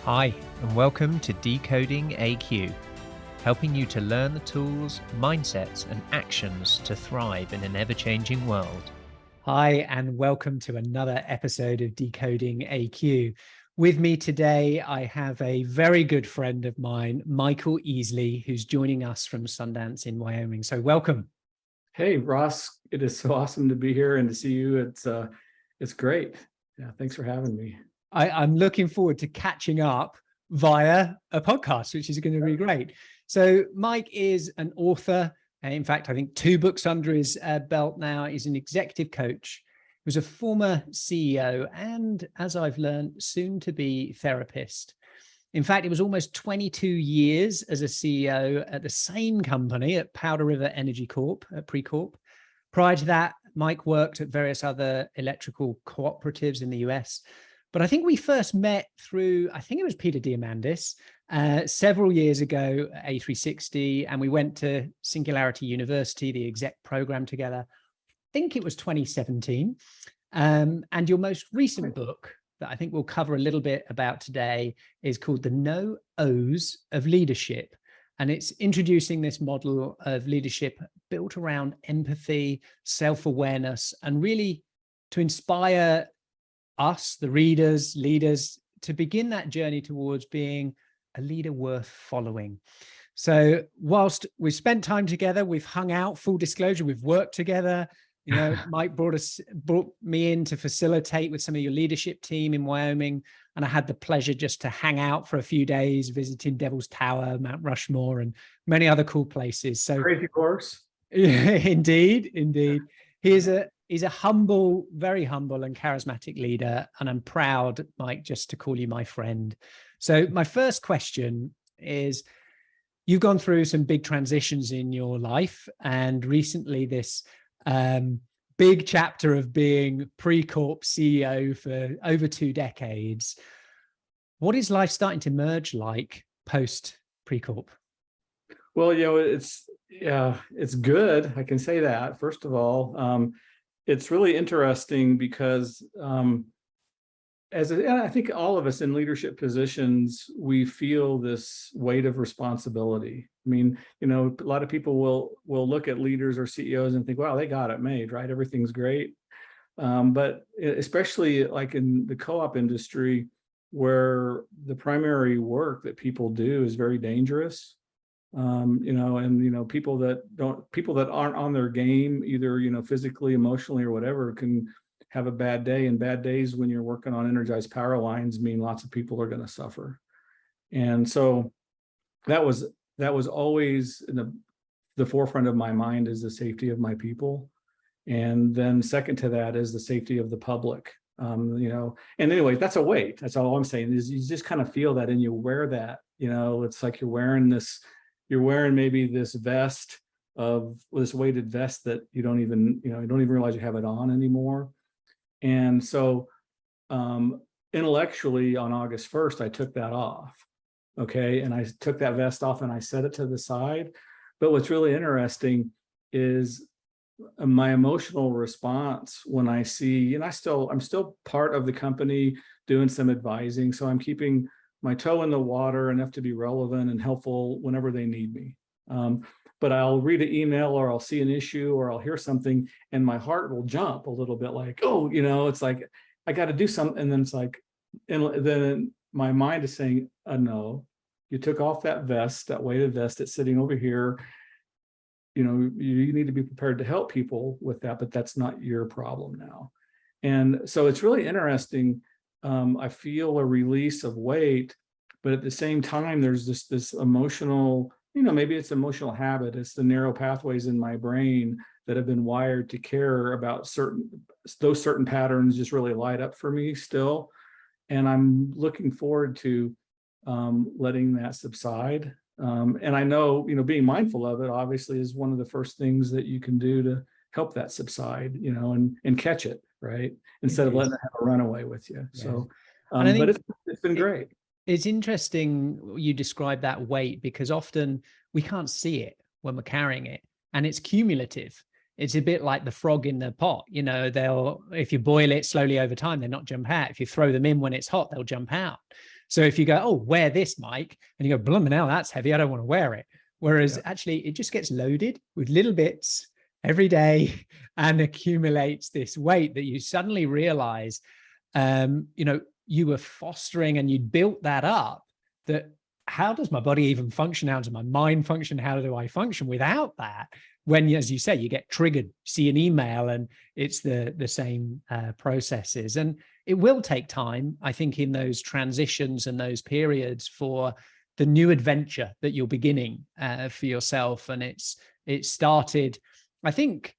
Hi, and welcome to Decoding AQ, helping you to learn the tools, mindsets, and actions to thrive in an ever-changing world. Hi, and welcome to another episode of Decoding AQ. With me today, I have a very good friend of mine, Michael Easley, who's joining us from Sundance in Wyoming. So welcome. Hey, Ross, it is so awesome to be here and to see you. It's great. Yeah, thanks for having me. I'm looking forward to catching up via a podcast, which is going to be great. So Mike is an author. In fact, I think 2 books under his belt now. He's an executive coach. He was a former CEO and, as I've learned, soon to be therapist. In fact, it was almost 22 years as a CEO at the same company at Powder River Energy Corp, at PRECorp. Prior to that, Mike worked at various other electrical cooperatives in the US. But I think we first met through, I think it was Peter Diamandis, several years ago at A360, and we went to Singularity University, the exec program together. I think it was 2017. And your most recent book that I think we'll cover a little bit about today is called The No O's of Leadership. And it's introducing this model of leadership built around empathy, self-awareness, and really to inspire us, the readers, leaders, to begin that journey towards being a leader worth following. So whilst we've spent time together, we've hung out, full disclosure, we've worked together. You know, Mike brought me in to facilitate with some of your leadership team in Wyoming. And I had the pleasure just to hang out for a few days, visiting Devil's Tower, Mount Rushmore, and many other cool places. So Crazy course. Yeah, indeed. He's a humble, very humble and charismatic leader. And I'm proud, Mike, just to call you my friend. So my first question is, you've gone through some big transitions in your life, and recently this big chapter of being PRECorp CEO for over 2 decades. What is life starting to merge like post PRECorp? Well, it's good. I can say that. First of all, it's really interesting because and I think all of us in leadership positions, we feel this weight of responsibility. I mean, a lot of people will look at leaders or CEOs and think, wow, they got it made, right? Everything's great. But especially like in the co-op industry, where the primary work that people do is very dangerous. People that aren't on their game, either, physically, emotionally, or whatever, can have a bad day. And bad days when you're working on energized power lines mean lots of people are going to suffer. And so that was always in the forefront of my mind, is the safety of my people. And then second to that is the safety of the public. And anyway, that's a weight. That's all I'm saying, is you just kind of feel that, and you wear that, it's like you're wearing maybe this vest this weighted vest that you don't even realize you have it on anymore. And so intellectually on August 1st, I took that off. Okay. And I took that vest off and I set it to the side. But what's really interesting is my emotional response when I see, and I'm still part of the company doing some advising. So I'm keeping my toe in the water enough to be relevant and helpful whenever they need me. But I'll read an email, or I'll see an issue, or I'll hear something, and my heart will jump a little bit, like, oh, it's like, I got to do something. And then it's like, and then my mind is saying, no, you took off that vest, that weighted vest that's sitting over here. You need to be prepared to help people with that, but that's not your problem now. And so it's really interesting. I feel a release of weight, but at the same time, there's this emotional, maybe it's emotional habit. It's the narrow pathways in my brain that have been wired to care about those certain patterns just really light up for me still. And I'm looking forward to letting that subside. And I know, being mindful of it obviously is one of the first things that you can do to help that subside, and catch it, right? Instead of letting it have a runaway with you. Yeah. So, but it's been great. It's interesting you describe that weight, because often we can't see it when we're carrying it, and it's cumulative. It's a bit like the frog in the pot. If you boil it slowly over time, they're not jump out. If you throw them in when it's hot, they'll jump out. So if you go, oh, wear this, Mike, and you go, blimey, now that's heavy, I don't want to wear it. Whereas actually it just gets loaded with little bits every day and accumulates this weight that you suddenly realize, you were fostering and you built that up, that how does my body even function? How does my mind function? How do I function without that? When, as you say, you get triggered, see an email, and it's the same processes. And it will take time, I think, in those transitions and those periods for the new adventure that you're beginning for yourself. And it started, I think,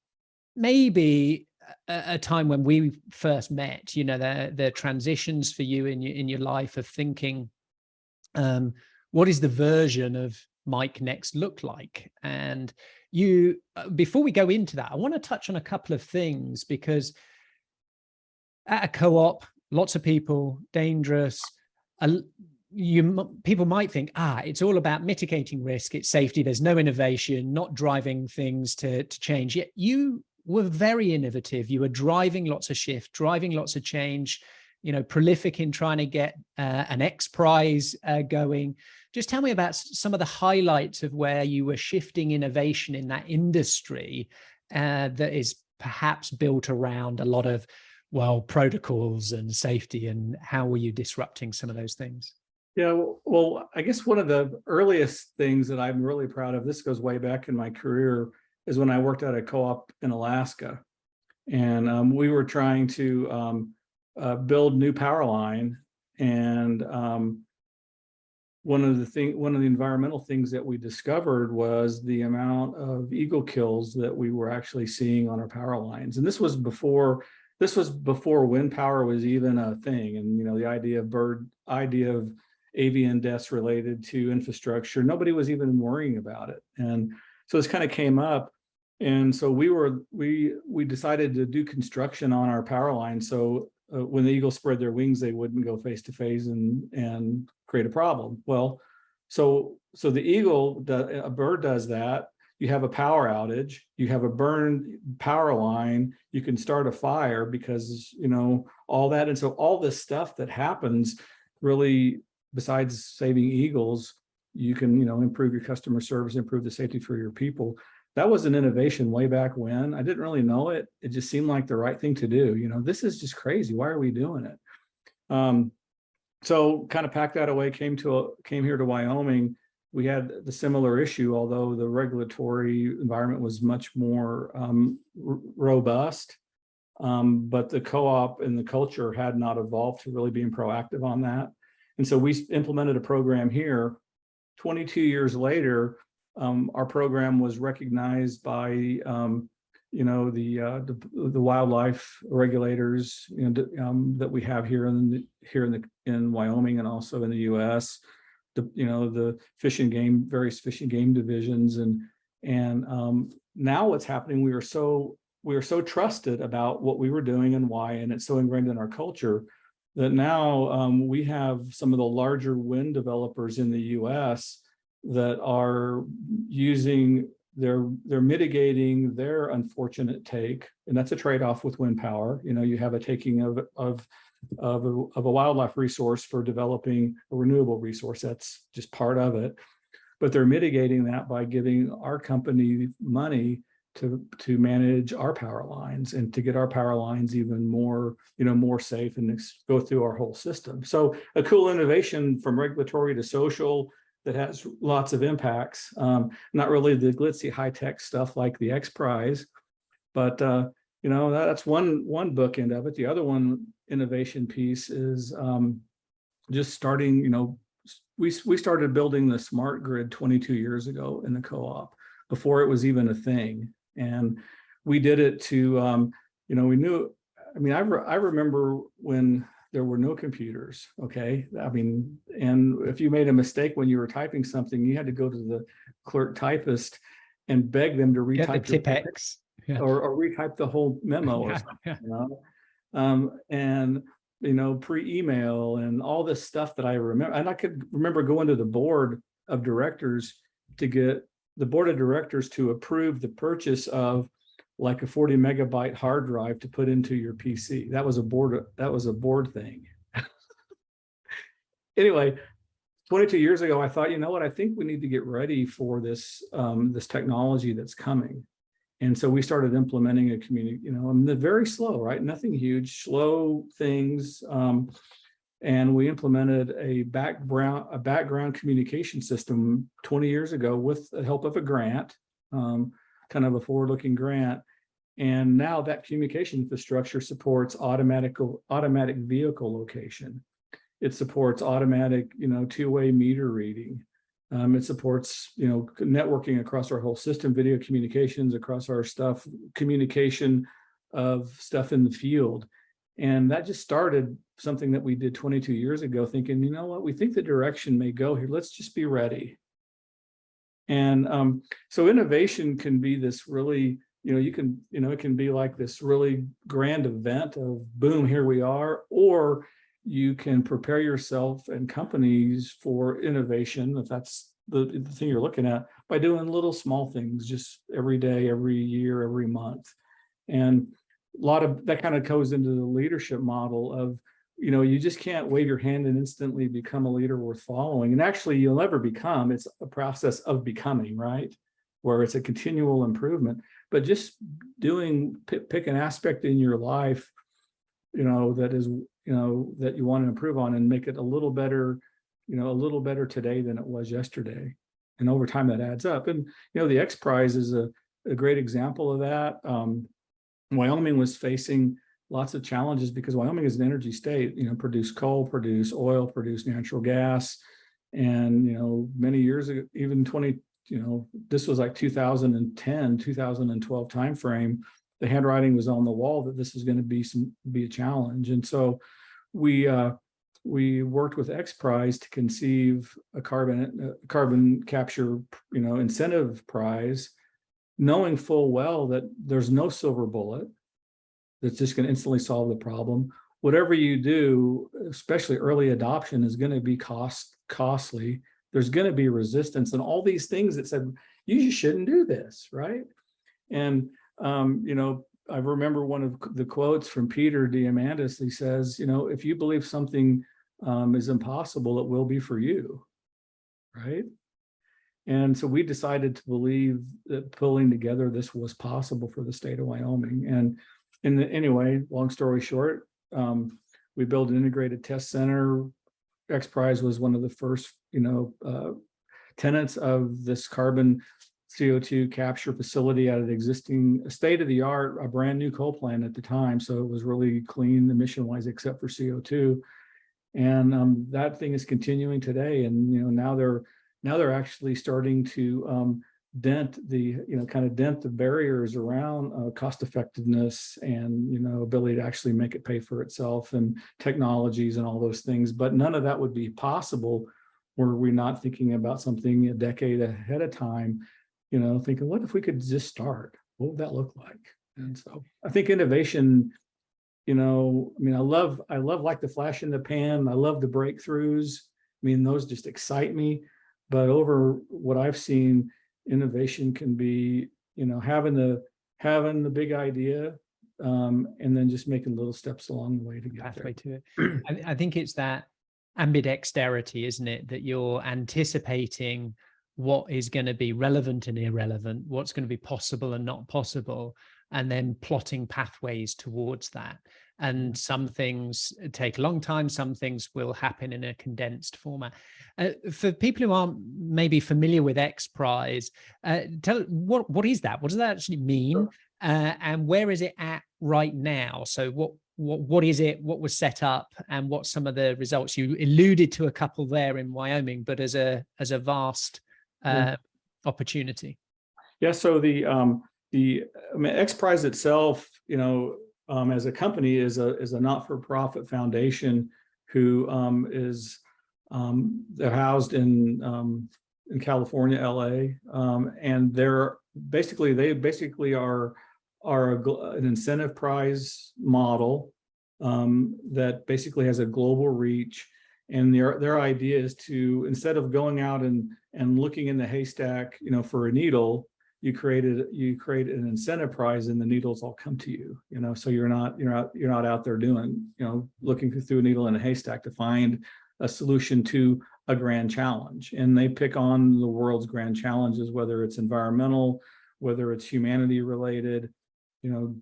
maybe a time when we first met, the transitions for you in your life of thinking, what is the version of Mike next look like? And you, before we go into that, I want to touch on a couple of things, because at a co-op, lots of people, dangerous, people might think, it's all about mitigating risk, it's safety, there's no innovation, not driving things to change. Yet you were very innovative. You were driving lots of shift, driving lots of change, prolific in trying to get an XPRIZE going. Just tell me about some of the highlights of where you were shifting innovation in that industry that is perhaps built around a lot of, protocols and safety, and how were you disrupting some of those things? Yeah, well, I guess one of the earliest things that I'm really proud of, this goes way back in my career, is when I worked at a co-op in Alaska. And we were trying to build new power line. And one of the environmental things that we discovered was the amount of eagle kills that we were actually seeing on our power lines. And this was before wind power was even a thing. And the idea of avian deaths related to infrastructure, nobody was even worrying about it. And so this kind of came up. And so we decided to do construction on our power line. So when the eagles spread their wings, they wouldn't go face to face and create a problem. Well, so a bird does that. You have a power outage, you have a burned power line, you can start a fire because, all that. And so all this stuff that happens, really, besides saving eagles, you can, improve your customer service, improve the safety for your people. That was an innovation way back when. I didn't really know it. It just seemed like the right thing to do. This is just crazy. Why are we doing it? So kind of packed that away, came here to Wyoming. We had the similar issue, although the regulatory environment was much more robust. But the co-op and the culture had not evolved to really being proactive on that. And so we implemented a program here. 22 years later, our program was recognized by the wildlife regulators that we have here in Wyoming and also in the U.S. The various fish and game divisions, and now what's happening? We are so trusted about what we were doing and why, and it's so ingrained in our culture that now we have some of the larger wind developers in the U.S. that are they're mitigating their unfortunate take, and that's a trade-off with wind power. You have a taking of a wildlife resource for developing a renewable resource. That's just part of it. But they're mitigating that by giving our company money to manage our power lines and to get our power lines even more, more safe and go through our whole system. So a cool innovation from regulatory to social that has lots of impacts. Not really the glitzy high-tech stuff like the XPRIZE, but that's one bookend of it. The other one innovation piece is just starting, we started building the smart grid 22 years ago in the co-op before it was even a thing. And we did it to, we knew, I remember when there were no computers, okay? And if you made a mistake when you were typing something, you had to go to the clerk typist and beg them to retype the Tipex. Yeah. or retype the whole memo or something, and pre-email and all this stuff that I remember. And I could remember going to the board of directors to get the board of directors to approve the purchase of like a 40 megabyte hard drive to put into your PC. That was a board thing. anyway, 22 years ago, I thought, you know what, I think we need to get ready for this, this technology that's coming. And so we started implementing a community, and they're very slow, right? Nothing huge, slow things. And we implemented a background communication system 20 years ago with the help of a grant, kind of a forward-looking grant. And now that communication infrastructure supports automatic vehicle location. It supports automatic, two-way meter reading. It supports, networking across our whole system, video communications across our stuff, communication of stuff in the field. And that just started something that we did 22 years ago, thinking, you know what, we think the direction may go here. Let's just be ready. And so innovation can be this really, it can be like this really grand event of boom, here we are, or you can prepare yourself and companies for innovation, if that's the thing you're looking at, by doing little small things just every day, every year, every month. And a lot of that kind of goes into the leadership model of, you just can't wave your hand and instantly become a leader worth following. And actually, you'll never become. It's a process of becoming, right? Where it's a continual improvement. But just pick an aspect in your life, that is, that you want to improve on, and make it a little better, a little better today than it was yesterday. And over time that adds up. And, the XPRIZE is a great example of that. Wyoming was facing lots of challenges because Wyoming is an energy state, produce coal, produce oil, produce natural gas. And, many years ago, even this was like 2010, 2012 timeframe, the handwriting was on the wall that this is going to be a challenge. And so we worked with XPRIZE to conceive a carbon capture, incentive prize, knowing full well that there's no silver bullet that's just going to instantly solve the problem. Whatever you do, especially early adoption, is going to be costly. There's going to be resistance and all these things that said, you just shouldn't do this, right? And, I remember one of the quotes from Peter Diamandis. He says, if you believe something is impossible, it will be for you, right? And so we decided to believe that pulling together this was possible for the state of Wyoming. And anyway, long story short, we built an integrated test center. XPRIZE was one of the first, tenants of this carbon CO2 capture facility at an existing state-of-the-art, a brand new coal plant at the time. So it was really clean emission-wise, except for CO2. And that thing is continuing today. And now they're actually starting to dent the barriers around cost effectiveness and ability to actually make it pay for itself, and technologies and all those things. But none of that would be possible were we not thinking about something a decade ahead of time, thinking, what if we could just start? What would that look like? And so I think innovation, I love like the flash in the pan. I love the breakthroughs. Those just excite me. But over what I've seen, innovation can be, having the big idea, and then just making little steps along the way to get pathway there. to it. I think it's that ambidexterity, isn't it? That you're anticipating what is going to be relevant and irrelevant, what's going to be possible and not possible, and then plotting pathways towards that. And some things take a long time, some things will happen in a condensed format. For people who aren't maybe familiar with XPRIZE, tell what is that? What does that actually mean? And where is it at right now? So what is it? What was set up, and what's some of the results? You alluded to a couple there in Wyoming, but as a vast opportunity. Yeah. So the XPRIZE itself, as a company, is a not-for-profit foundation who is they're housed in California, LA, and they basically are an incentive prize model that basically has a global reach. And their idea is to, instead of going out and looking in the haystack, for a needle, you create an incentive prize, and the needles all come to you. So you're not out there doing, looking through a needle in a haystack to find a solution to a grand challenge. And they pick on the world's grand challenges, whether it's environmental, whether it's humanity related,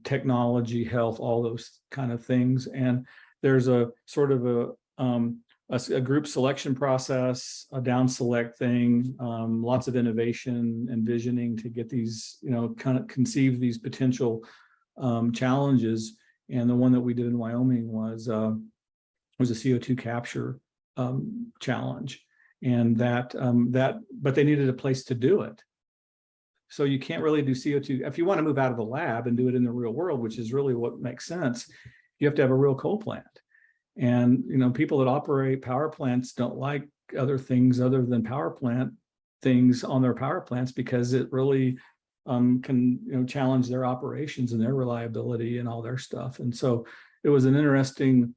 technology, health, all those kind of things. And there's a sort of a group selection process, a down select thing, lots of innovation and visioning to get these, kind of conceive these potential challenges. And the one that we did in Wyoming was a CO2 capture challenge, and but they needed a place to do it. So you can't really do CO2 if you want to move out of the lab and do it in the real world, which is really what makes sense. You have to have a real coal plant. And people that operate power plants don't like other things other than power plant things on their power plants, because it really can challenge their operations and their reliability and all their stuff. And so it was an interesting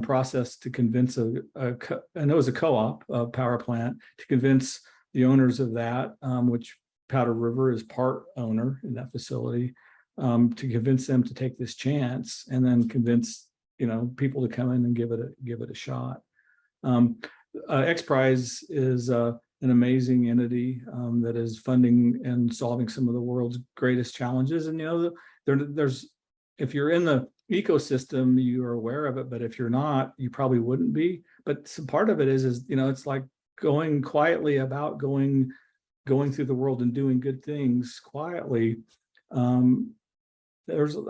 process to convince and it was a co-op power plant, to convince the owners of that, which Powder River is part owner in that facility, to convince them to take this chance, and then convince people to come in and give it a shot. XPRIZE is an amazing entity that is funding and solving some of the world's greatest challenges. And there's if you're in the ecosystem, you are aware of it, but if you're not, you probably wouldn't be. But some part of it is it's like going quietly about going through the world and doing good things quietly. I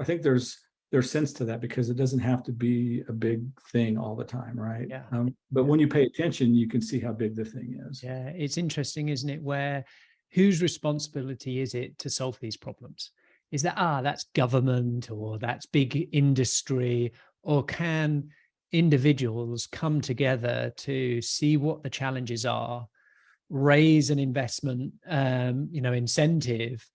think there's sense to that, because it doesn't have to be a big thing all the time, right? Yeah. But when you pay attention, you can see how big the thing is. Yeah, it's interesting, isn't it? Where whose responsibility is it to solve these problems? Is that, that's government, or that's big industry, or can individuals come together to see what the challenges are, raise an investment, incentive,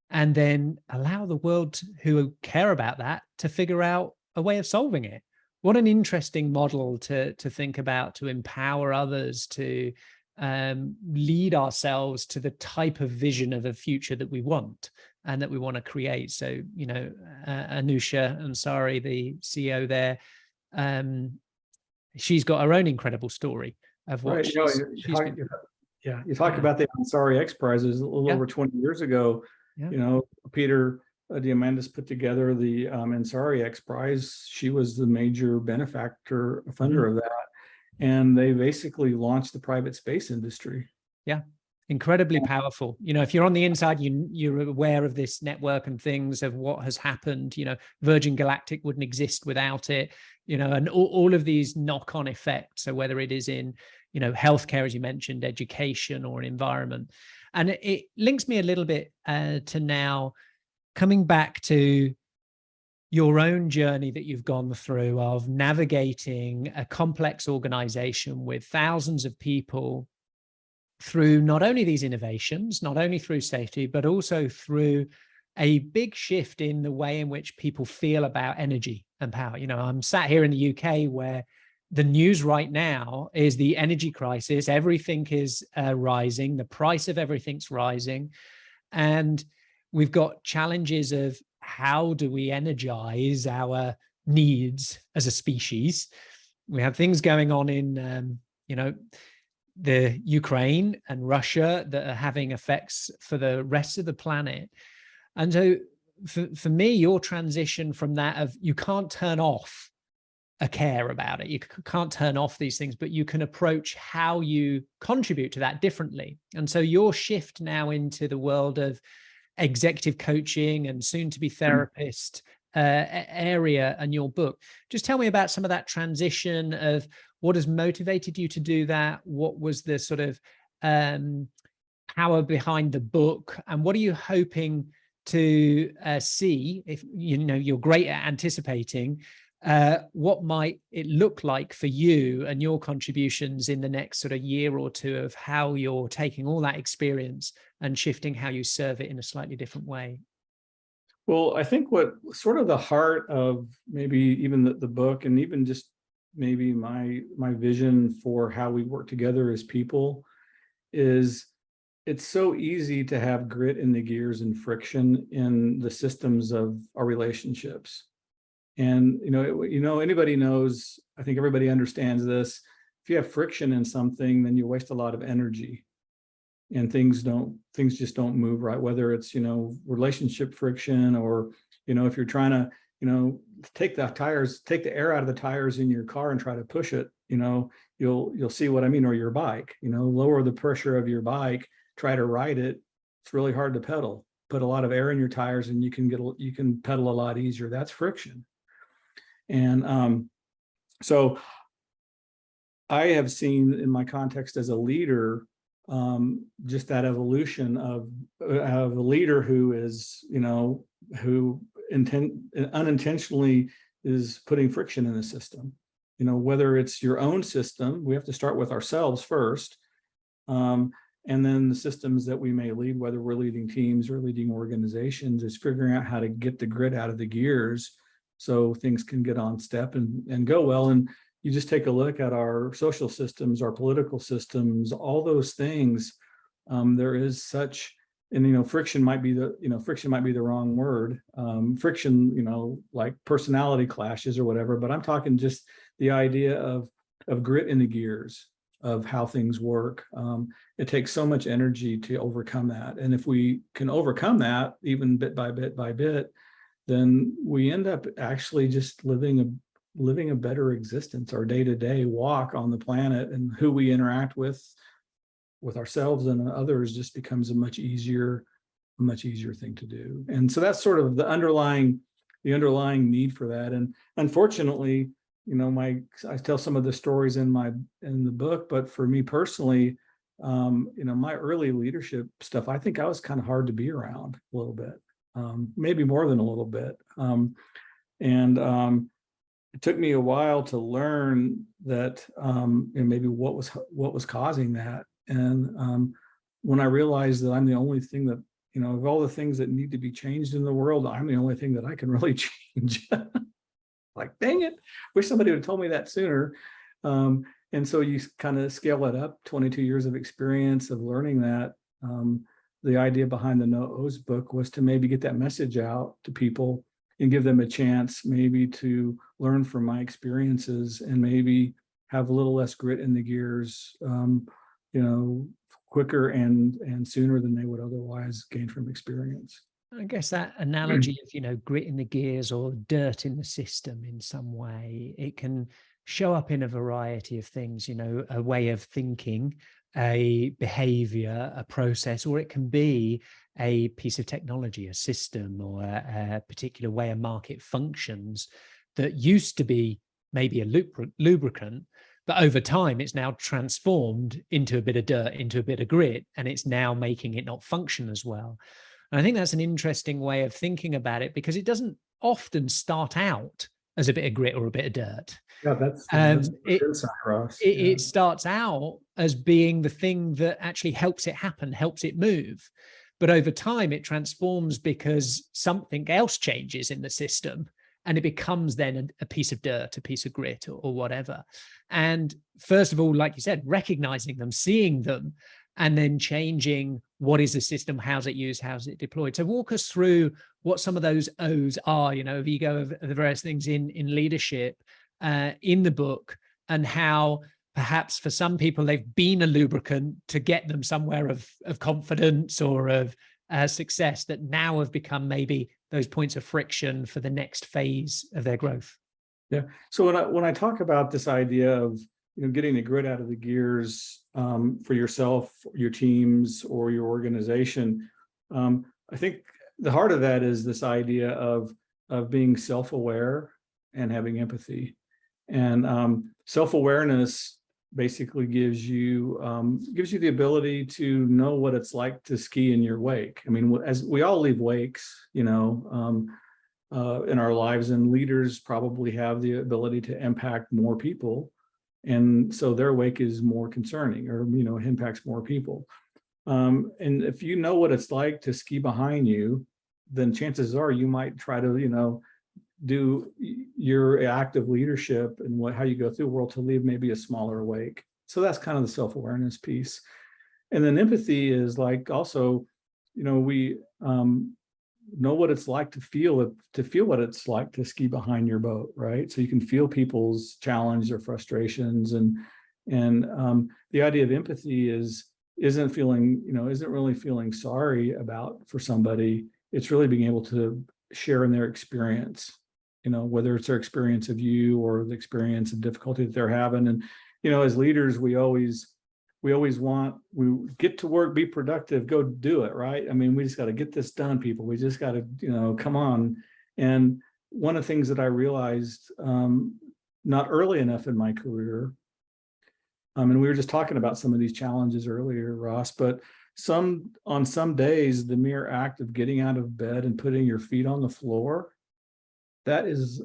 and then allow the world who care about that to figure out a way of solving it? What an interesting model to think about, to empower others, to lead ourselves to the type of vision of a future that we want and that we want to create. So, Anusha Ansari, the CEO there, she's got her own incredible story of what right. You talk about the Ansari XPRIZE a little over 20 years ago. Yeah. Peter Diamandis put together the Ansari XPRIZE. She was the major benefactor, funder of that. And they basically launched the private space industry. Yeah, incredibly powerful. If you're on the inside, you're aware of this network and things of what has happened. Virgin Galactic wouldn't exist without it, and all of these knock-on effects. So whether it is in, healthcare, as you mentioned, education, or environment. And it links me a little bit to now coming back to your own journey that you've gone through of navigating a complex organization with thousands of people through not only these innovations, not only through safety, but also through a big shift in the way in which people feel about energy and power. I'm sat here in the UK where the news right now is the energy crisis. Everything is rising. The price of everything's rising. And we've got challenges of how do we energize our needs as a species. We have things going on in, the Ukraine and Russia that are having effects for the rest of the planet. And so for me, your transition from that of you can't turn off a care about it. You can't turn off these things, but you can approach how you contribute to that differently. And so your shift now into the world of executive coaching and soon to be therapist area and your book. Just tell me about some of that transition of what has motivated you to do that. What was the sort of power behind the book, and what are you hoping to see? If you're great at anticipating, what might it look like for you and your contributions in the next sort of year or two of how you're taking all that experience and shifting how you serve it in a slightly different way? Well, I think what sort of the heart of maybe even the book, and even just maybe my vision for how we work together as people, is it's so easy to have grit in the gears and friction in the systems of our relationships. And, anybody knows, I think everybody understands this. if you have friction in something, then you waste a lot of energy, and things just don't move right, whether it's, relationship friction, or, if you're trying to, take the air out of the tires in your car and try to push it, you'll see what I mean, or your bike, lower the pressure of your bike, try to ride it. It's really hard to pedal. Put a lot of air in your tires and you can pedal a lot easier. That's friction. And so I have seen in my context as a leader, just that evolution of a leader who is, who unintentionally is putting friction in the system. Whether it's your own system, we have to start with ourselves first. And then the systems that we may lead, whether we're leading teams or leading organizations, is figuring out how to get the grit out of the gears so things can get on step and go well. And you just take a look at our social systems, our political systems, all those things. There is such, and friction might be the wrong word. Friction, like personality clashes or whatever. But I'm talking just the idea of grit in the gears of how things work. It takes so much energy to overcome that. And if we can overcome that, even bit by bit by bit, then we end up actually just living a better existence. Our day-to-day walk on the planet and who we interact with ourselves and others just becomes a much easier thing to do. And so that's sort of the underlying need for that. And unfortunately, I tell some of the stories in the book, but for me personally, my early leadership stuff, I think I was kind of hard to be around a little bit, maybe more than a little bit. It took me a while to learn that, maybe what was causing that. And when I realized that I'm the only thing that, of all the things that need to be changed in the world, I'm the only thing that I can really change. Like, dang it, wish somebody would have told me that sooner. And so you kind of scale it up, 22 years of experience of learning that. The idea behind the No O's book was to maybe get that message out to people and give them a chance maybe to learn from my experiences and maybe have a little less grit in the gears, quicker and sooner than they would otherwise gain from experience. I guess that analogy of, grit in the gears or dirt in the system in some way, it can show up in a variety of things, a way of thinking, a behavior, a process, or it can be a piece of technology, a system, or a particular way a market functions that used to be maybe a lubricant, but over time it's now transformed into a bit of dirt, into a bit of grit, and it's now making it not function as well. And I think that's an interesting way of thinking about it, because it doesn't often start out as a bit of grit or a bit of dirt. Yeah, that's it starts out as being the thing that actually helps it happen, helps it move. But over time, it transforms because something else changes in the system, and it becomes then a piece of dirt, a piece of grit, or whatever. And first of all, like you said, recognizing them, seeing them, and then changing what is the system, how's it used, how's it deployed. So walk us through what some of those O's are, if you go over the various things in leadership in the book, and how perhaps for some people they've been a lubricant to get them somewhere of confidence or of success that now have become maybe those points of friction for the next phase of their growth. Yeah. So when I talk about this idea of getting the grit out of the gears for yourself, your teams, or your organization, I think the heart of that is this idea of being self-aware and having empathy. And self-awareness basically gives you the ability to know what it's like to ski in your wake. I mean, as we all leave wakes, in our lives, and leaders probably have the ability to impact more people. And so their wake is more concerning, or, impacts more people. And if you know what it's like to ski behind you, then chances are you might try to, do your active leadership and how you go through the world to leave maybe a smaller wake. So that's kind of the self-awareness piece. And then empathy is like also, we know what it's like to feel what it's like to ski behind your boat, right? So you can feel people's challenge or frustrations, and And the idea of empathy isn't really feeling sorry for somebody. It's really being able to share in their experience, whether it's their experience of you or the experience of difficulty that they're having. And, as leaders, we always get to work, be productive, go do it, right? I mean, we just got to get this done, people. We just got to, come on. And one of the things that I realized not early enough in my career, and we were just talking about some of these challenges earlier, Ross, but on some days, the mere act of getting out of bed and putting your feet on the floor, that is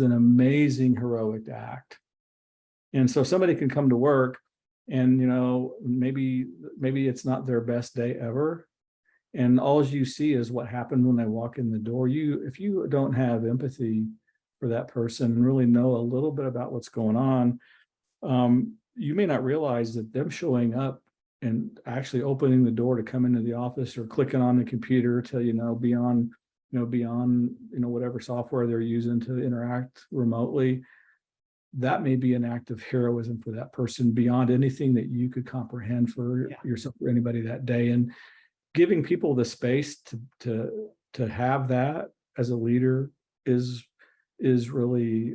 an amazing heroic act. And so somebody can come to work and, maybe it's not their best day ever. And all you see is what happened when they walk in the door. If you don't have empathy for that person and really know a little bit about what's going on, you may not realize that them showing up and actually opening the door to come into the office or clicking on the computer to, beyond whatever software they're using to interact remotely, that may be an act of heroism for that person beyond anything that you could comprehend for yourself or anybody that day. And giving people the space to have that as a leader is really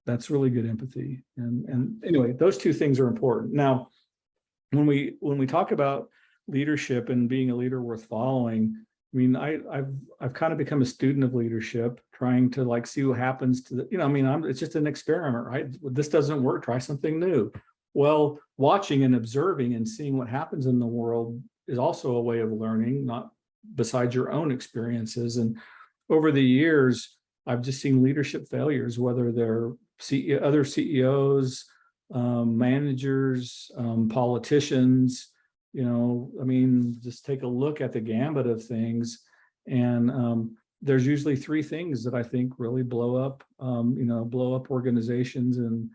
that's really good empathy. And anyway, those two things are important. Now, when we talk about leadership and being a leader worth following, I mean, I've kind of become a student of leadership, trying to see what happens to it's just an experiment, right? This doesn't work, try something new. Well, watching and observing and seeing what happens in the world is also a way of learning, not besides your own experiences. And over the years, I've just seen leadership failures, whether they're other CEOs, managers, politicians, just take a look at the gambit of things. And there's usually three things that I think really blow up organizations and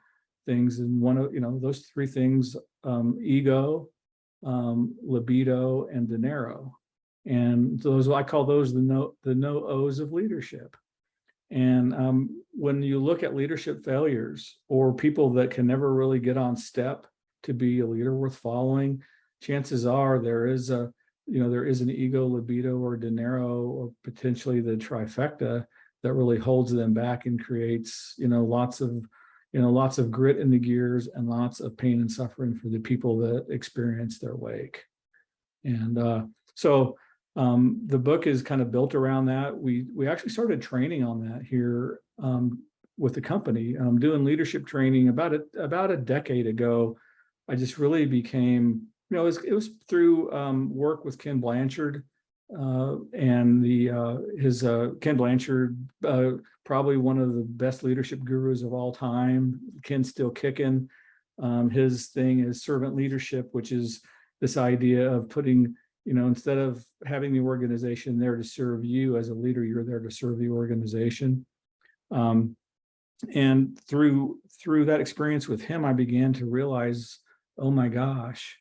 things. And one of, those three things, ego, libido, and dinero. And I call those the no O's of leadership. And when you look at leadership failures or people that can never really get on step to be a leader worth following, chances are there is an ego, libido, or dinero, or potentially the trifecta that really holds them back and creates, lots of grit in the gears and lots of pain and suffering for the people that experience their wake. And so the book is kind of built around that. We actually started training on that here with the company, doing leadership training about a decade ago. I just really became, it was through work with Ken Blanchard and his Ken Blanchard, probably one of the best leadership gurus of all time. Ken's still kicking. His thing is servant leadership, which is this idea of putting, instead of having the organization there to serve you as a leader, you're there to serve the organization. And through that experience with him, I began to realize, oh my gosh,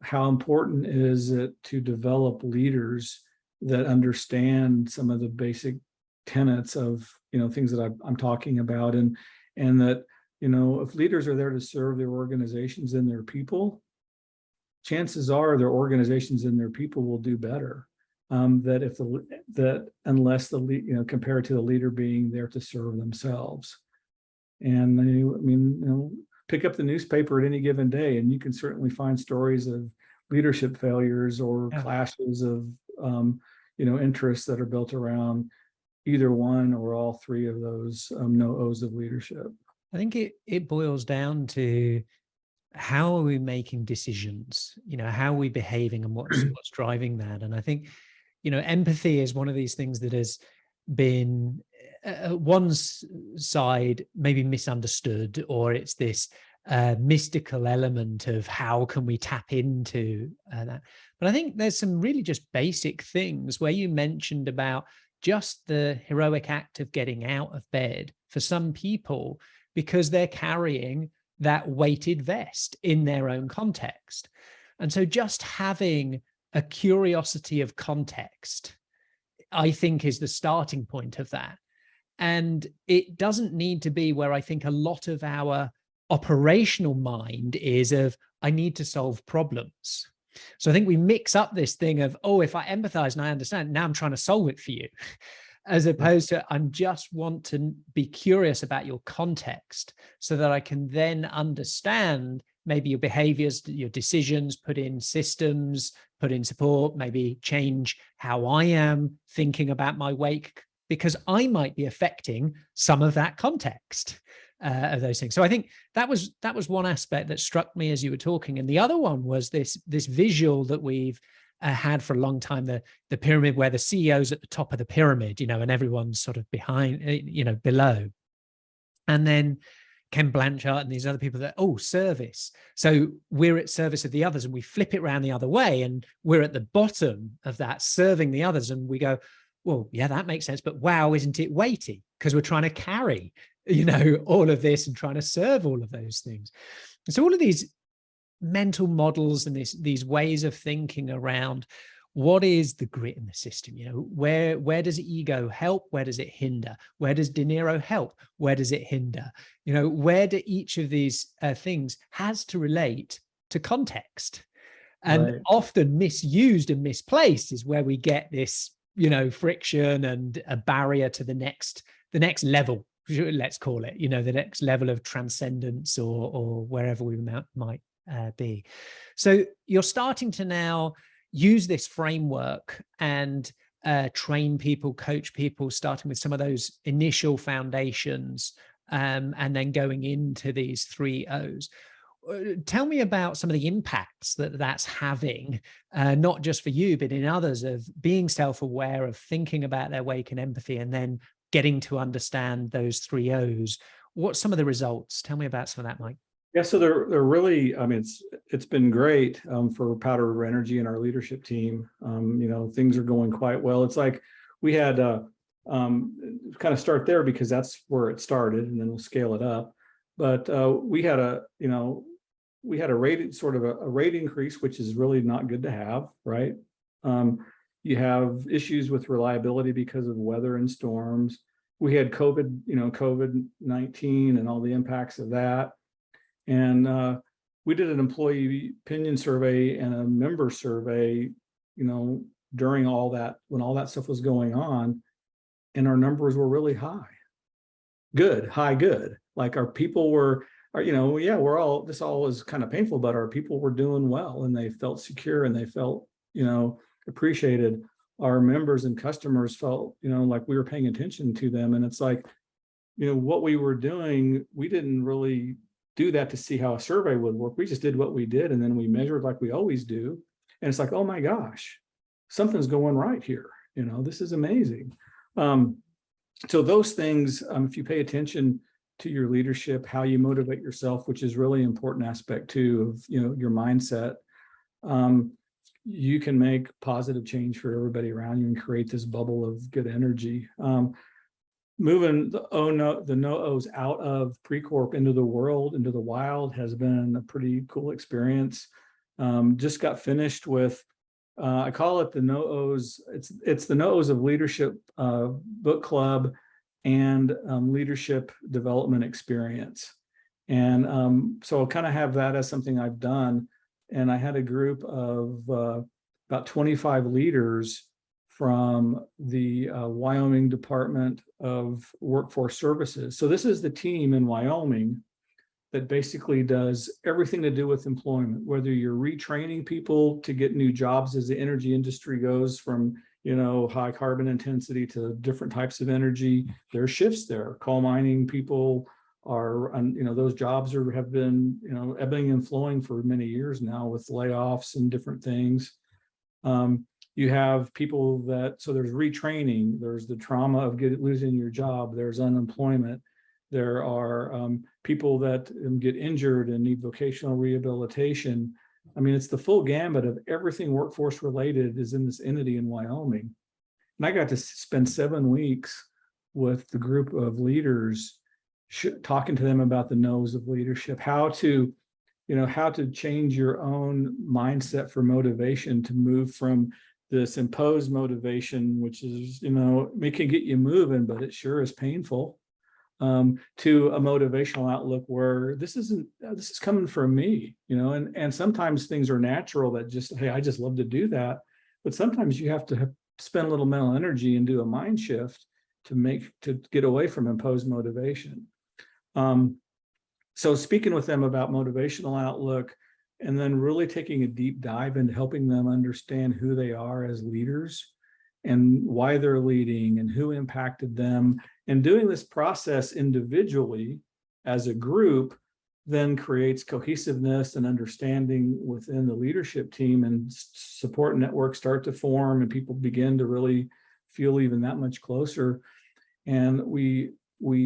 how important is it to develop leaders that understand some of the basic tenets of, things that I'm talking about. And that, if leaders are there to serve their organizations and their people, chances are their organizations and their people will do better. Unless compared to the leader being there to serve themselves. And pick up the newspaper at any given day, and you can certainly find stories of leadership failures or clashes of interests that are built around either one or all three of those no O's of leadership. I think it boils down to how are we making decisions? How are we behaving, and what's driving that? And I think, empathy is one of these things that has been one side maybe misunderstood, or it's this mystical element of how can we tap into that. But I think there's some really just basic things where you mentioned about just the heroic act of getting out of bed for some people, because they're carrying that weighted vest in their own context. And so just having a curiosity of context, I think, is the starting point of that. And it doesn't need to be where I think a lot of our operational mind is of, I need to solve problems. So I think we mix up this thing of, oh, if I empathize and I understand, now I'm trying to solve it for you, as opposed to I'm just want to be curious about your context so that I can then understand maybe your behaviors, your decisions, put in systems, put in support, maybe change how I am thinking about my wake, because I might be affecting some of that context of those things. So I think that was one aspect that struck me as you were talking. And the other one was this visual that we've had for a long time, the pyramid where the CEO's at the top of the pyramid, and everyone's sort of behind, below. And then Ken Blanchard and these other people that, service. So we're at service of the others, and we flip it around the other way, and we're at the bottom of that, serving the others. And we go, well, yeah, that makes sense. But wow, isn't it weighty? Because we're trying to carry, all of this and trying to serve all of those things. And so all of these mental models and these ways of thinking around what is the grit in the system, where does ego help, where does it hinder, where does De Niro help, where does it hinder, where do each of these things has to relate to context, and often misused and misplaced is where we get this friction and a barrier to the next level, let's call it, the next level of transcendence or wherever we might be. So you're starting to now use this framework and train people, coach people, starting with some of those initial foundations, and then going into these 3 O's. Tell me about some of the impacts that's having, not just for you, but in others, of being self-aware, of thinking about their wake and empathy, and then getting to understand those 3 O's. What's some of the results? Tell me about some of that, Mike. Yeah, so they're really, it's been great for Powder River Energy and our leadership team. Things are going quite well. It's like we had kind of start there because that's where it started, and then we'll scale it up. But we had a rate increase, which is really not good to have, right? You have issues with reliability because of weather and storms. We had COVID-19 and all the impacts of that. And we did an employee opinion survey and a member survey, during all that, when all that stuff was going on, and our numbers were really high. Good. Like our people were, this all is kind of painful, but our people were doing well, and they felt secure, and they felt, appreciated. Our members and customers felt, like we were paying attention to them. And it's like, what we were doing, we didn't really do that to see how a survey would work. We just did what we did, and then we measured like we always do. And it's like, oh my gosh, something's going right here. This is amazing. So those things, if you pay attention to your leadership, how you motivate yourself, which is really important aspect too of your mindset, you can make positive change for everybody around you and create this bubble of good energy. Moving the no-O's out of PRECorp into the world, into the wild, has been a pretty cool experience. Just got finished with, I call it the no-O's. It's the no-O's of leadership book club and leadership development experience. And so I'll kind of have that as something I've done. And I had a group of about 25 leaders from the Wyoming Department of Workforce Services. So this is the team in Wyoming that basically does everything to do with employment, whether you're retraining people to get new jobs as the energy industry goes from, high carbon intensity to different types of energy. There are shifts there. Coal mining people are, those jobs have been, ebbing and flowing for many years now with layoffs and different things. You have people so there's retraining, there's the trauma of losing your job, there's unemployment, there are people that get injured and need vocational rehabilitation. It's the full gambit of everything workforce related is in this entity in Wyoming. And I got to spend 7 weeks with the group of leaders, talking to them about the no's of leadership, how to change your own mindset for motivation to move from this imposed motivation, which is, it can get you moving, but it sure is painful. to a motivational outlook where this is coming from me, and sometimes things are natural that just, hey, I just love to do that. But sometimes you have to spend a little mental energy and do a mind shift to get away from imposed motivation. So speaking with them about motivational outlook, and then really taking a deep dive into helping them understand who they are as leaders and why they're leading and who impacted them, and doing this process individually as a group then creates cohesiveness and understanding within the leadership team, and support networks start to form and people begin to really feel even that much closer. And we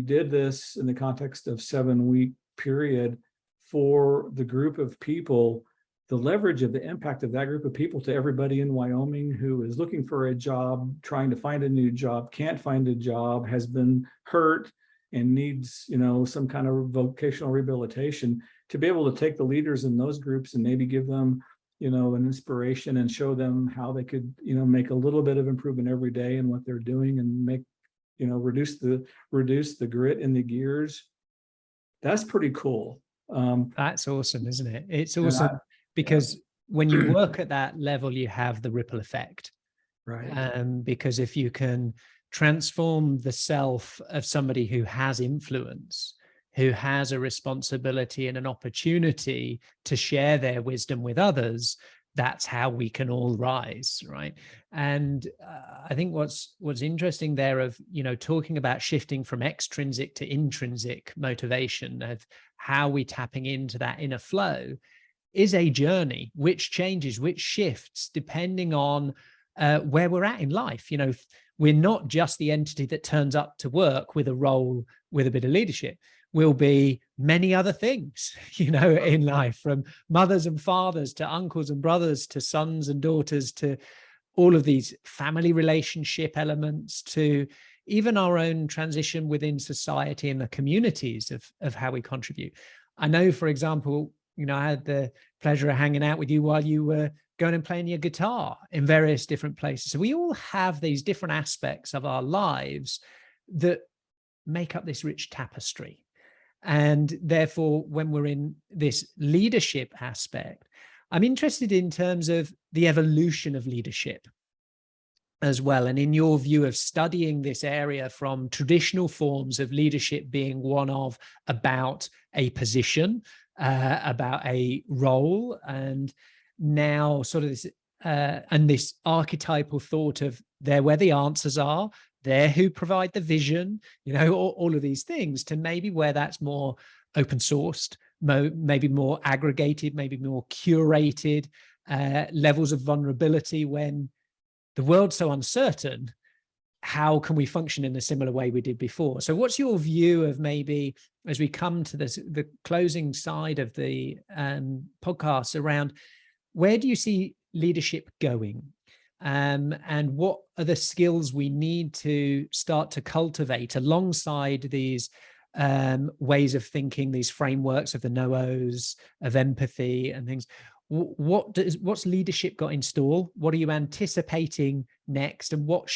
did this in the context of 7-week period for the group of people. The leverage of the impact of that group of people to everybody in Wyoming who is looking for a job, trying to find a new job, can't find a job, has been hurt and needs, some kind of vocational rehabilitation, to be able to take the leaders in those groups and maybe give them, an inspiration and show them how they could, make a little bit of improvement every day in what they're doing, and make, reduce the grit in the gears. That's pretty cool. That's awesome, isn't it? It's awesome because when you work at that level, you have the ripple effect, right? Because if you can transform the self of somebody who has influence, who has a responsibility and an opportunity to share their wisdom with others, that's how we can all rise, right? And I think what's interesting there of, talking about shifting from extrinsic to intrinsic motivation, of how we tapping into that inner flow, is a journey which changes, which shifts depending on where we're at in life. We're not just the entity that turns up to work with a role with a bit of leadership. We'll be many other things, in life, from mothers and fathers to uncles and brothers to sons and daughters, to all of these family relationship elements, to even our own transition within society and the communities of how we contribute. I know, for example, I had the pleasure of hanging out with you while you were going and playing your guitar in various different places. So we all have these different aspects of our lives that make up this rich tapestry. And therefore, when we're in this leadership aspect, I'm interested in terms of the evolution of leadership as well. And in your view of studying this area from traditional forms of leadership being one of about a position, about a role, and now sort of this and this archetypal thought of they're where the answers are, they're who provide the vision, all of these things, to maybe where that's more open sourced, maybe more aggregated, maybe more curated, levels of vulnerability. When the world's so uncertain, how can we function in a similar way we did before? So what's your view of, maybe as we come to the closing side of the podcast, around where do you see leadership going? And what are the skills we need to start to cultivate alongside these ways of thinking, these frameworks of the no-os, of empathy and things? What's leadership got in store? What are you anticipating next? And what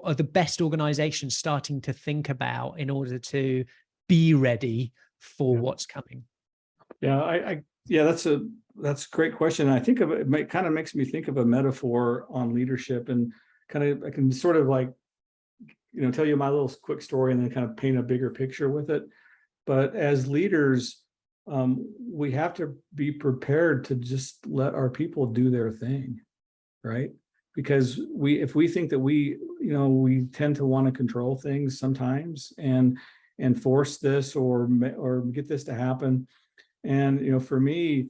are the best organizations starting to think about in order to be ready for what's coming? That's a great question. I think of it kind of makes me think of a metaphor on leadership, and kind of, I can sort of like, tell you my little quick story and then kind of paint a bigger picture with it. But as leaders, we have to be prepared to just let our people do their thing, right? Because if we think that we tend to want to control things sometimes and force this or get this to happen. And, for me,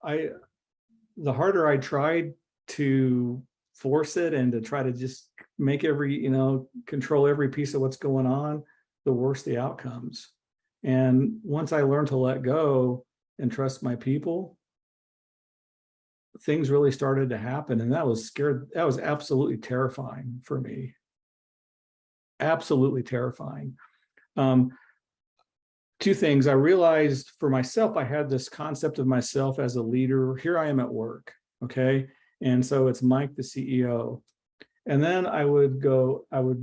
the harder I tried to force it and to try to just make control every piece of what's going on, the worse the outcomes. And once I learned to let go and trust my people, things really started to happen. And that was absolutely terrifying for me. Absolutely terrifying. Two things. I realized for myself, I had this concept of myself as a leader. Here I am at work, okay? And so it's Mike, the CEO. And then I would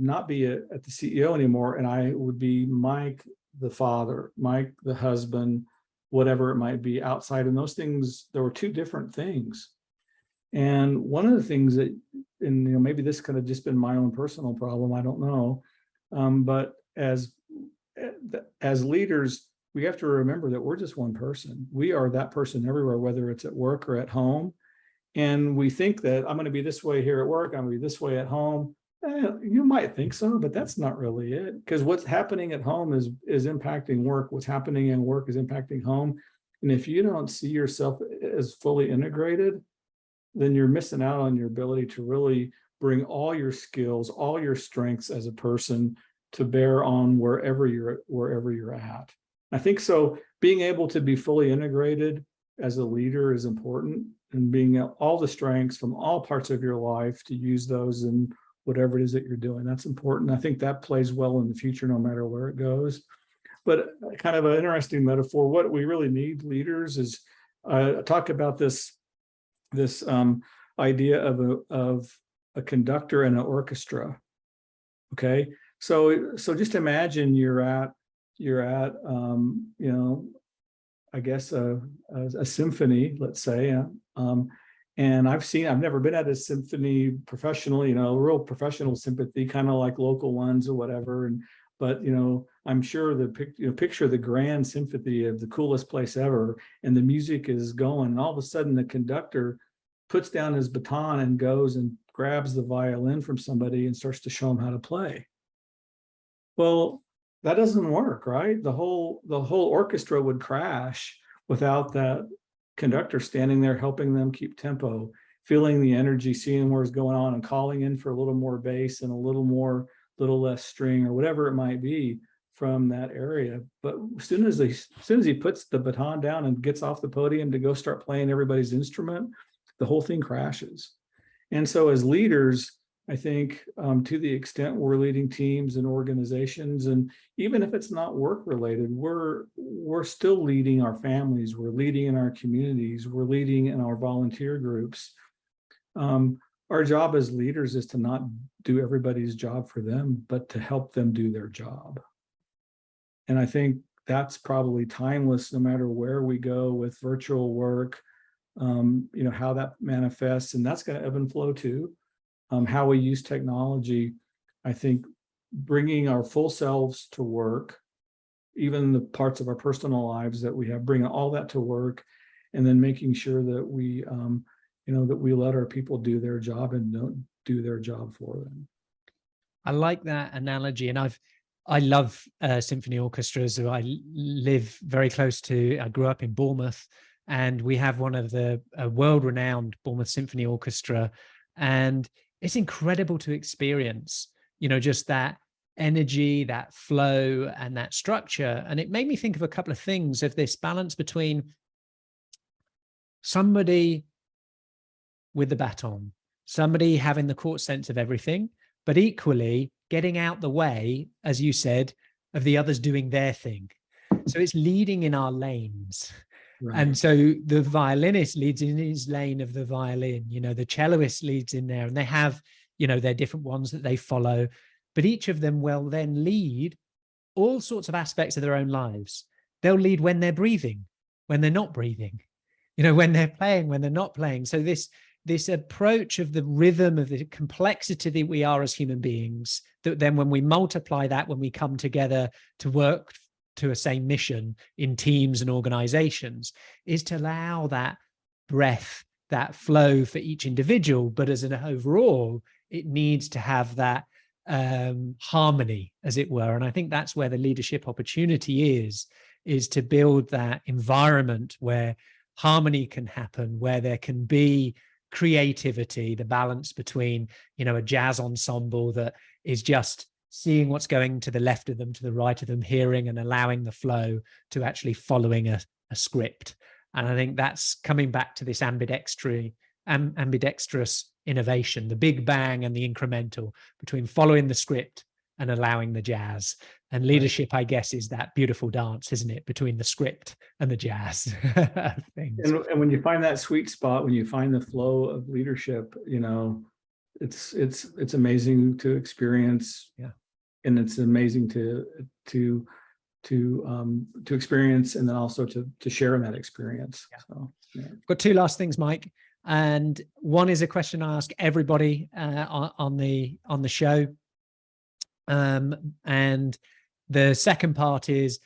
not be at the CEO anymore, and I would be Mike, the father, Mike, the husband, whatever it might be outside. And those things, there were two different things. And one of the things that, and maybe this could have just been my own personal problem, I don't know. But as leaders, we have to remember that we're just one person. We are that person everywhere, whether it's at work or at home. And we think that I'm going to be this way here at work, I'm going to be this way at home. You might think so, but that's not really it. Because what's happening at home is impacting work. What's happening in work is impacting home. And if you don't see yourself as fully integrated, then you're missing out on your ability to really bring all your skills, all your strengths as a person to bear on wherever you're at. I think so. Being able to be fully integrated as a leader is important, and being all the strengths from all parts of your life to use those in whatever it is that you're doing. That's important. I think that plays well in the future, no matter where it goes. But kind of an interesting metaphor, what we really need leaders is, talk about this idea of a conductor and an orchestra. Okay. So just imagine you're at I guess a symphony, let's say, and I've never been at a symphony professionally, real professional symphony, kind of like local ones or whatever. But I'm sure picture the grand symphony of the coolest place ever, and the music is going, and all of a sudden the conductor puts down his baton and goes and grabs the violin from somebody and starts to show them how to play. Well, that doesn't work, right? The whole orchestra would crash without that conductor standing there helping them keep tempo, feeling the energy, seeing where's going on, and calling in for a little more bass and a little less string or whatever it might be from that area. But as soon as he puts the baton down and gets off the podium to go start playing everybody's instrument, the whole thing crashes. And so as leaders, I think to the extent we're leading teams and organizations, and even if it's not work related, we're still leading our families, we're leading in our communities, we're leading in our volunteer groups. Our job as leaders is to not do everybody's job for them, but to help them do their job. And I think that's probably timeless, no matter where we go with virtual work, how that manifests, and that's going to ebb and flow too. How we use technology, I think bringing our full selves to work, even the parts of our personal lives that we have, bringing all that to work, and then making sure that we, that we let our people do their job and don't do their job for them. I like that analogy, and I love symphony orchestras. I live very close to. I grew up in Bournemouth, and we have one of the world-renowned Bournemouth Symphony Orchestra, and it's incredible to experience, just that energy, that flow, and that structure. And it made me think of a couple of things, of this balance between somebody with the baton, somebody having the court sense of everything, but equally getting out the way, as you said, of the others doing their thing. So it's leading in our lanes. Right. And so the violinist leads in his lane of the violin, the celloist leads in there, and they have, their different ones that they follow, but each of them will then lead all sorts of aspects of their own lives. They'll lead when they're breathing, when they're not breathing, when they're playing, when they're not playing. So this approach of the rhythm of the complexity that we are as human beings, that then when we multiply that, when we come together to work to a same mission in teams and organizations, is to allow that breath, that flow for each individual, but as an overall, it needs to have that harmony, as it were. And I think that's where the leadership opportunity is to build that environment where harmony can happen, where there can be creativity, the balance between, a jazz ensemble that is just seeing what's going to the left of them, to the right of them, hearing and allowing the flow, to actually following a script. And I think that's coming back to this ambidextrous innovation, the big bang and the incremental, between following the script and allowing the jazz. And leadership, I guess, is that beautiful dance, isn't it, between the script and the jazz things. And when you find that sweet spot, when you find the flow of leadership, it's amazing to experience. Yeah. And it's amazing to experience, and then also to share in that experience. Yeah. So yeah. Got two last things, Mike. And one is a question I ask everybody on the show. And the second part is,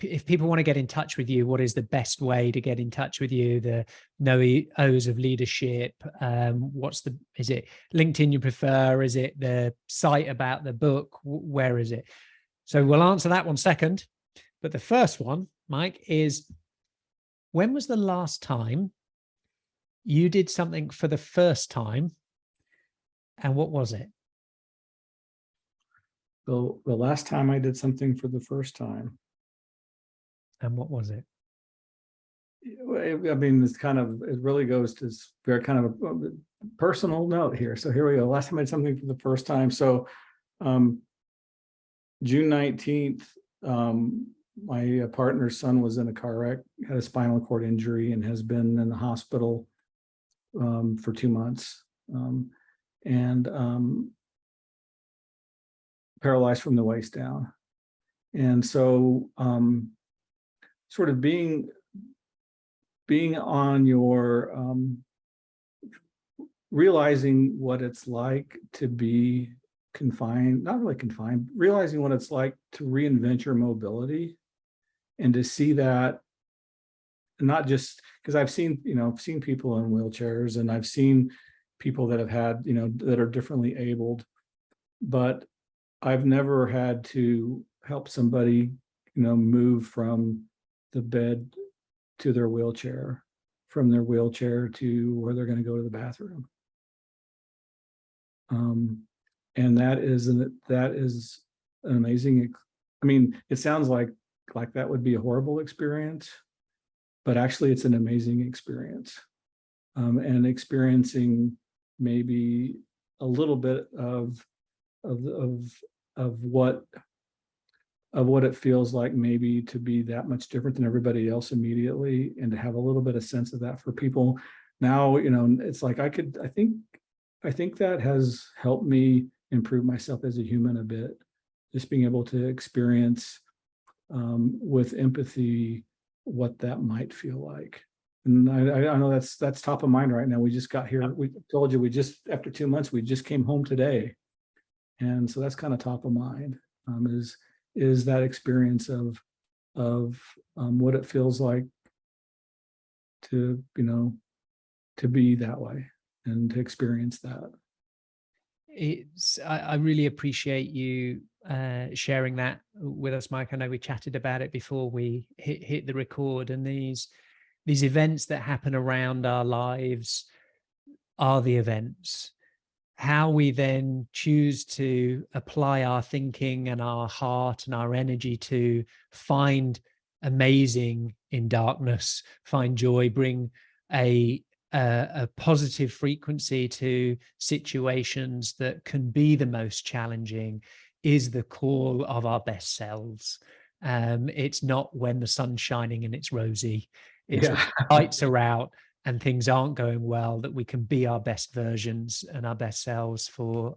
if people want to get in touch with you, what is the best way to get in touch with you? The no O's of leadership. Is it LinkedIn you prefer? Is it the site about the book? Where is it? So we'll answer that one second. But the first one, Mike, is, when was the last time you did something for the first time, and what was it? The last time I did something for the first time. And what was it? I mean, it really goes to very kind of a personal note here. So here we go. Last time I did something for the first time. So June 19th, my partner's son was in a car wreck, had a spinal cord injury, and has been in the hospital for 2 months, and paralyzed from the waist down. And so sort of being on your realizing what it's like to be confined, not really confined, realizing what it's like to reinvent your mobility, and to see that, not just because I've seen people in wheelchairs, and I've seen people that have had, that are differently abled, but I've never had to help somebody, move from the bed to their wheelchair, from their wheelchair to where they're going to go to the bathroom. And that is an amazing, I mean, it sounds like that would be a horrible experience, but actually it's an amazing experience. And experiencing maybe a little bit of what it feels like maybe to be that much different than everybody else immediately, and to have a little bit of sense of that for people. Now, it's like I think that has helped me improve myself as a human a bit, just being able to experience with empathy what that might feel like. And I know that's top of mind right now. We just got here. We told you after 2 months, we just came home today. And so that's kind of top of mind, is that experience of what it feels like to be that way, and to experience that. I really appreciate you sharing that with us, Mike. I know we chatted about it before we hit the record, and these events that happen around our lives are the events. How we then choose to apply our thinking and our heart and our energy to find amazing in darkness, find joy, bring a positive frequency to situations that can be the most challenging, is the call of our best selves. It's not when the sun's shining and it's rosy. It's when the lights are out and things aren't going well, that we can be our best versions and our best selves for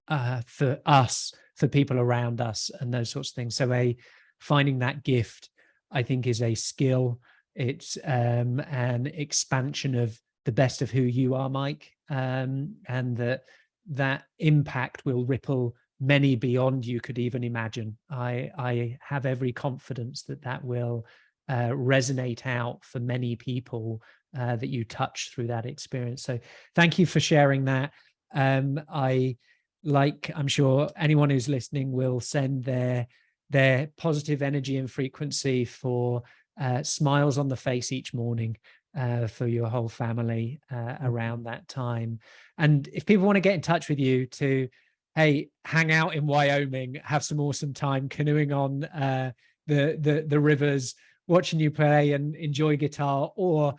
us, for people around us, and those sorts of things. So finding that gift, I think, is a skill. It's an expansion of the best of who you are, Mike, and that impact will ripple many beyond you could even imagine. I have every confidence that will resonate out for many people that you touch through that experience. So thank you for sharing that. I'm sure anyone who's listening will send their positive energy and frequency for smiles on the face each morning for your whole family around that time. And if people want to get in touch with you to, hey, hang out in Wyoming, have some awesome time canoeing on the rivers, watching you play and enjoy guitar, or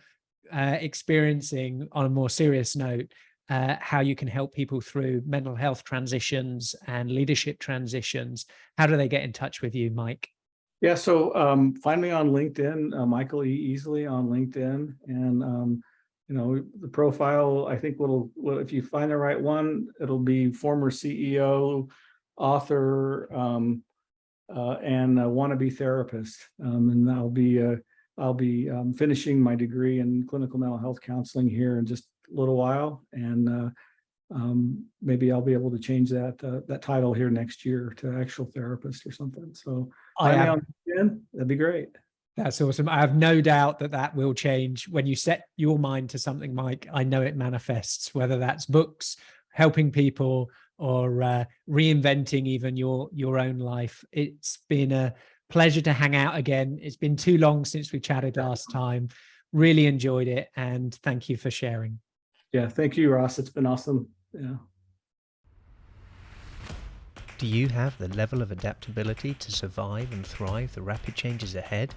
experiencing, on a more serious note, how you can help people through mental health transitions and leadership transitions, how do they get in touch with you, Mike? Yeah, so find me on LinkedIn, Michael E. Easley on LinkedIn, and the profile, I think if you find the right one, it'll be former CEO, author, and a wannabe therapist. And I'll be finishing my degree in clinical mental health counseling here in just a little while, and maybe I'll be able to change that title here next year to actual therapist or something. So that'd be great. That's awesome. I have no doubt that will change when you set your mind to something, Mike. I know it manifests, whether that's books, helping people, or reinventing even your own life. It's been a pleasure to hang out again. It's been too long since we chatted last time. Really enjoyed it, and thank you for sharing. Yeah, thank you, Ross. It's been awesome. Yeah. Do you have the level of adaptability to survive and thrive the rapid changes ahead?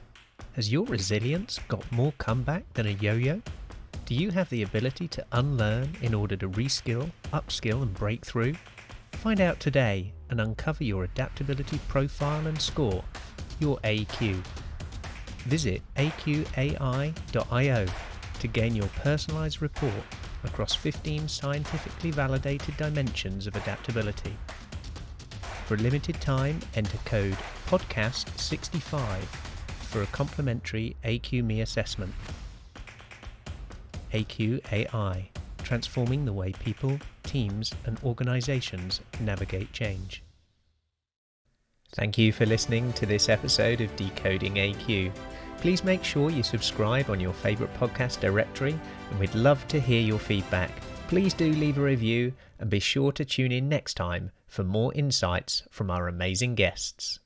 Has your resilience got more comeback than a yo-yo? Do you have the ability to unlearn in order to reskill, upskill and break through? Find out today and uncover your adaptability profile and score, your AQ. Visit AQai.io to gain your personalized report across 15 scientifically validated dimensions of adaptability. For a limited time, enter code PODCAST65 for a complimentary AQME assessment. AQai, transforming the way people, teams, and organizations navigate change. Thank you for listening to this episode of Decoding AQ. Please make sure you subscribe on your favorite podcast directory, and we'd love to hear your feedback. Please do leave a review and be sure to tune in next time for more insights from our amazing guests.